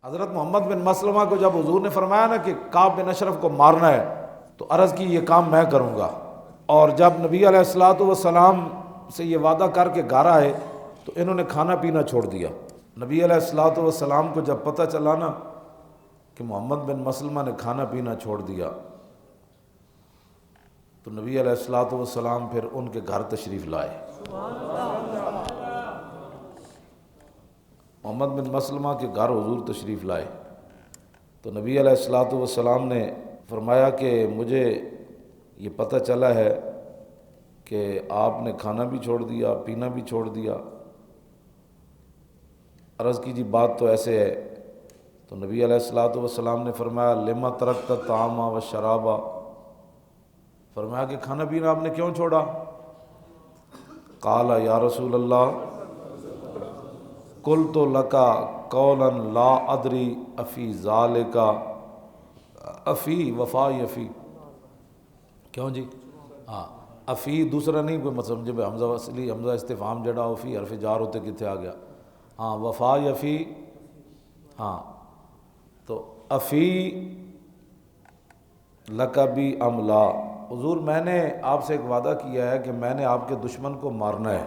حضرت محمد بن مسلمہ کو جب حضور نے فرمایا نا کہ کعب بن اشرف کو مارنا ہے تو عرض کی یہ کام میں کروں گا، اور جب نبی علیہ الصلوۃ والسلام سے یہ وعدہ کر کے گھر آئے تو انہوں نے کھانا پینا چھوڑ دیا۔ نبی علیہ الصلوۃ والسلام کو جب پتہ چلا نا کہ محمد بن مسلمہ نے کھانا پینا چھوڑ دیا تو نبی علیہ الصلوۃ والسلام پھر ان کے گھر تشریف لائے۔ محمد بن مسلمہ کے گھر حضور تشریف لائے تو نبی علیہ الصلوۃ والسلام نے فرمایا کہ مجھے یہ پتہ چلا ہے کہ آپ نے کھانا بھی چھوڑ دیا، پینا بھی چھوڑ دیا۔ عرض کی جی بات تو ایسے ہے، تو نبی علیہ الصلوۃ والسلام نے فرمایا لما ترکت الطعام والشراب، فرمایا کہ کھانا پینا آپ نے کیوں چھوڑا؟ قال یا رسول اللہ قلت لک قولا لا ادری افی ذالک افی وفا یفی، کیوں جی؟ ہاں افی دوسرا نہیں کوئی مطلب سمجھے بھائی، حمزہ اصلی حمزہ استفہام جڑا ہو فی حرف جار ہوتے کتنے آ گیا؟ ہاں وفا یفی، ہاں تو افی لقبی املا، حضور میں نے آپ سے ایک وعدہ کیا ہے کہ میں نے آپ کے دشمن کو مارنا ہے،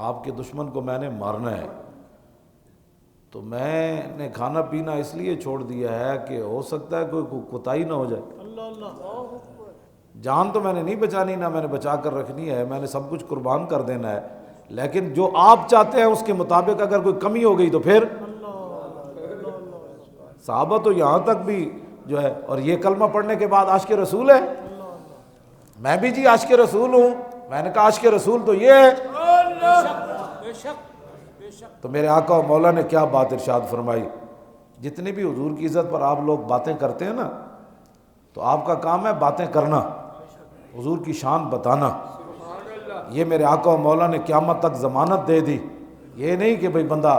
آپ کے دشمن کو میں نے مارنا ہے، تو میں نے کھانا پینا اس لیے چھوڑ دیا ہے کہ ہو سکتا ہے کوئی کوتاہی نہ ہو جائے۔ جان تو میں نے نہیں بچانی، نہ میں نے بچا کر رکھنی ہے، میں نے سب کچھ قربان کر دینا ہے، لیکن جو آپ چاہتے ہیں اس کے مطابق اگر کوئی کمی ہو گئی تو پھر صحابہ تو یہاں تک بھی جو ہے، اور یہ کلمہ پڑھنے کے بعد عاشق رسول ہے، میں بھی جی عاشق رسول ہوں، میں نے کہا عاشق رسول تو یہ ہے۔ تو میرے آقا و مولا نے کیا بات ارشاد فرمائی، جتنی بھی حضور کی عزت پر آپ لوگ باتیں کرتے ہیں نا تو آپ کا کام ہے باتیں کرنا، حضور کی شان بتانا۔ یہ میرے آقا و مولا نے قیامت تک ضمانت دے دی، یہ نہیں کہ بھئی بندہ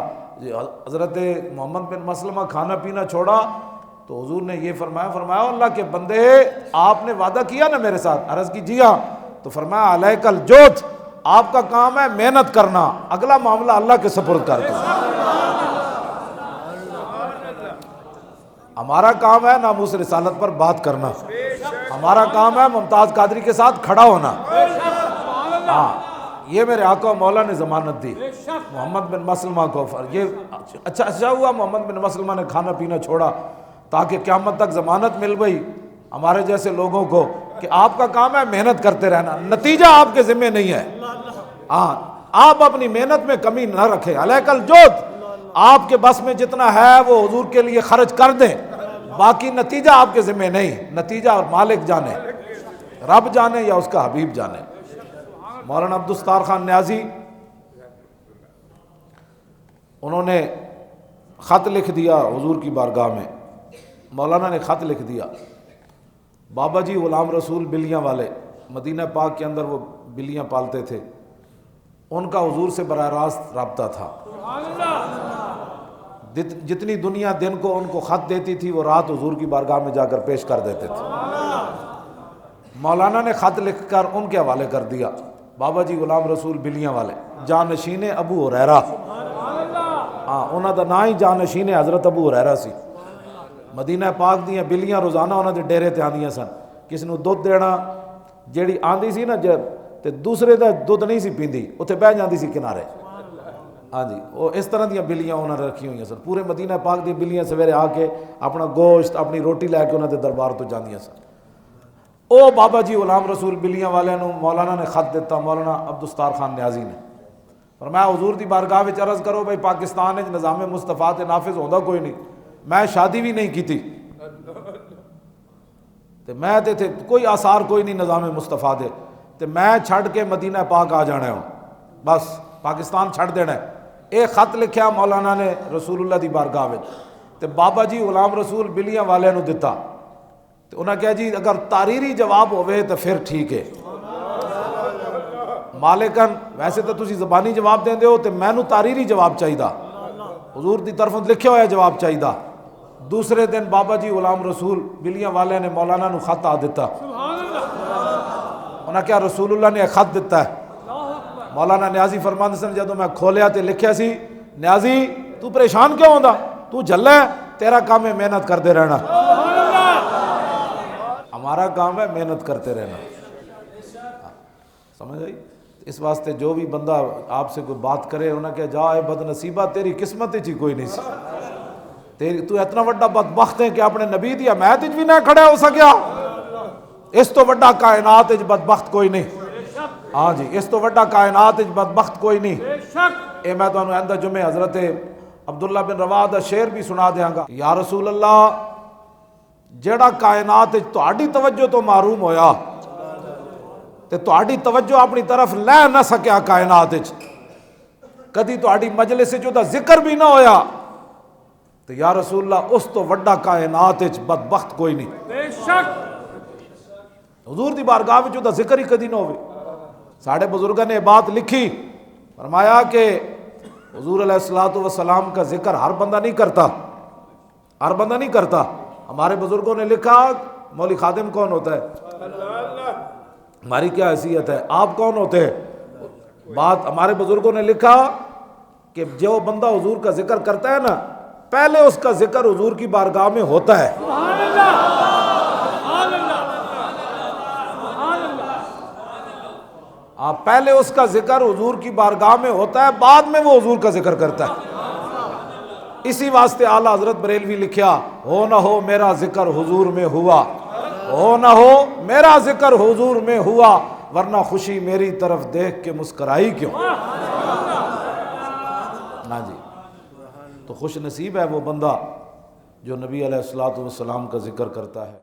حضرت محمد بن مسلمہ کھانا پینا چھوڑا تو حضور نے یہ فرمایا اللہ کے بندے آپ نے وعدہ کیا نا میرے ساتھ، عرض کی جی ہاں، تو فرمایا علیک الجود، آپ کا کام ہے محنت کرنا، اگلا معاملہ اللہ کے سپرد کر دو۔ ہمارا کام ہے ناموس رسالت پر بات کرنا، ہمارا کام ہے ممتاز قادری کے ساتھ کھڑا ہونا۔ ہاں یہ میرے آقا و مولا نے ضمانت دی محمد بن مسلمہ کو، یہ اچھا ہوا محمد بن مسلمہ نے کھانا پینا چھوڑا تاکہ قیامت تک ضمانت مل گئی ہمارے جیسے لوگوں کو کہ آپ کا کام ہے محنت کرتے رہنا، نتیجہ آپ کے ذمہ نہیں ہے۔ ہاں آپ اپنی محنت میں کمی نہ رکھیں، علیک الجود، آپ کے بس میں جتنا ہے وہ حضور کے لیے خرچ کر دیں، باقی نتیجہ آپ کے ذمہ نہیں، نتیجہ مالک جانے، رب جانے یا اس کا حبیب جانے۔ مولانا عبدالستار خان نیازی انہوں نے خط لکھ دیا حضور کی بارگاہ میں، مولانا نے خط لکھ دیا، بابا جی غلام رسول بلیاں والے مدینہ پاک کے اندر وہ بلیاں پالتے تھے، ان کا حضور سے براہ راست رابطہ تھا، جتنی دنیا دن کو ان کو خط دیتی تھی وہ رات حضور کی بارگاہ میں جا کر پیش کر دیتے تھے۔ مولانا نے خط لکھ کر ان کے حوالے کر دیا، بابا جی غلام رسول بلیاں والے جانشین ابو ہریرہ، ہاں انہاں دا نا ہی جانشین حضرت ابو ہریرہ سی، مدینہ پاک دیاں بلیاں روزانہ انہاں دے ڈیرے تے آندیاں سن، کسی نو دودھ دینا، جیڑی آندی سی نا تے دوسرے دا دودھ نہیں سی پیندی، اتھے بہ جاندی سی کنارے، ہاں جی وہ اس طرح دیاں بلیاں انہاں نے رکھی ہوئی سن، پورے مدینہ پاک دی بلیاں سویرے آ کے اپنا گوشت اپنی روٹی لے کے انہاں دے دربار تو جاندیاں سن۔ او بابا جی غلام رسول بلیاں والے نو مولانا نے خط دیتا، مولانا عبدالستار خان نیازی نے، فرمایا حضور دی بارگاہ وچ عرض کرو بھائی پاکستان وچ نظام مصطفیٰ تے نافذ ہوندا کوئی نہیں، میں شادی بھی نہیں کیتی تے میں تے کوئی آثار کوئی نہیں نظام مصطفیٰ دے، تے میں چھڑ کے مدینہ پاک آ جانا ہوں، بس پاکستان چھڑ دینا ہے۔ ایک خط لکھیا مولانا نے رسول اللہ دی بارگاہ وچ تے بابا جی غلام رسول بلیاں والے نو دتا، تے انہاں کہا جی اگر تاریری جواب ہوئے تو پھر ٹھیک ہے، مالکن ویسے تو تسی زبانی جواب دیں دے ہو تے میں نو تاریری جواب چاہیے، حضور دی طرف لکھیا ہوا جواب چاہیے۔ دوسرے دن بابا جی غلام رسول بلیاں والے نے مولانا نو خط آ دیتا، انہاں کہا رسول اللہ نے خط دیتا ہے، مولانا نیازی فرماندے سن جدوں میں کھولیا تے لکھیا سی نیازی تو پریشان کیوں ہوتا؟ تو جھلا ہے، تیرا کام ہے محنت کرتے رہنا، ہمارا کام ہے محنت کرتے رہنا۔ سمجھ آئی؟ اس واسطے جو بھی بندہ آپ سے کوئی بات کرے انہیں کہ جا اے بد نصیبہ تیری قسمت ہی کوئی نہیں سی، تیری تو اتنا وڈا بدبخت ہے کہ اپنے نبی دی حمایت وچ بھی نہ کھڑا ہو سکیا، اس تو وڈا کائنات وچ بدبخت کوئی نہیں۔ ہاں جی، اس تو وڈا کائنات وچ بدبخت کوئی نہیں۔ اے میں تانوں آئندہ جمعے حضرت عبداللہ بن رواح دا شعر بھی سنا دیاں گا، یا رسول اللہ جیڑا کائنات وچ تہاڈی توجہ تو محروم ہویا تے تہاڈی توجہ اپنی طرف لے نہ سکیا کائنات وچ، کدی تہاڈی مجلس وچ دا ذکر بھی نہ ہویا، تو یا رسول اللہ اس تو وڈا کائنات وچ بدبخت کوئی نہیں۔ بے شک حضور دی بارگاہ وچ دا ذکر ہی کدی نہ ہوئے۔ ساڑھے بزرگاں نے بات لکھی، فرمایا کہ حضور علیہ الصلوۃ والسلام کا ذکر ہر بندہ نہیں کرتا، ہر بندہ نہیں کرتا۔ ہمارے بزرگوں نے لکھا مولی خادم کون ہوتا ہے، ہماری کیا حیثیت ہے، آپ کون ہوتے ہیں؟ بات ہمارے بزرگوں نے لکھا کہ جو بندہ حضور کا ذکر کرتا ہے نا، پہلے اس کا ذکر حضور کی بارگاہ میں ہوتا ہے۔ پہلے اس کا ذکر حضور کی بارگاہ میں ہوتا ہے، بعد میں وہ حضور کا ذکر کرتا ہے۔ اسی واسطے اعلیٰ حضرت بریلوی لکھیا، ہو نہ ہو میرا ذکر حضور میں ہوا، ہو نہ ہو میرا ذکر حضور میں ہوا، ورنہ خوشی میری طرف دیکھ کے مسکرائی کیوں؟ نا جی، تو خوش نصیب ہے وہ بندہ جو نبی علیہ الصلوۃ والسلام کا ذکر کرتا ہے۔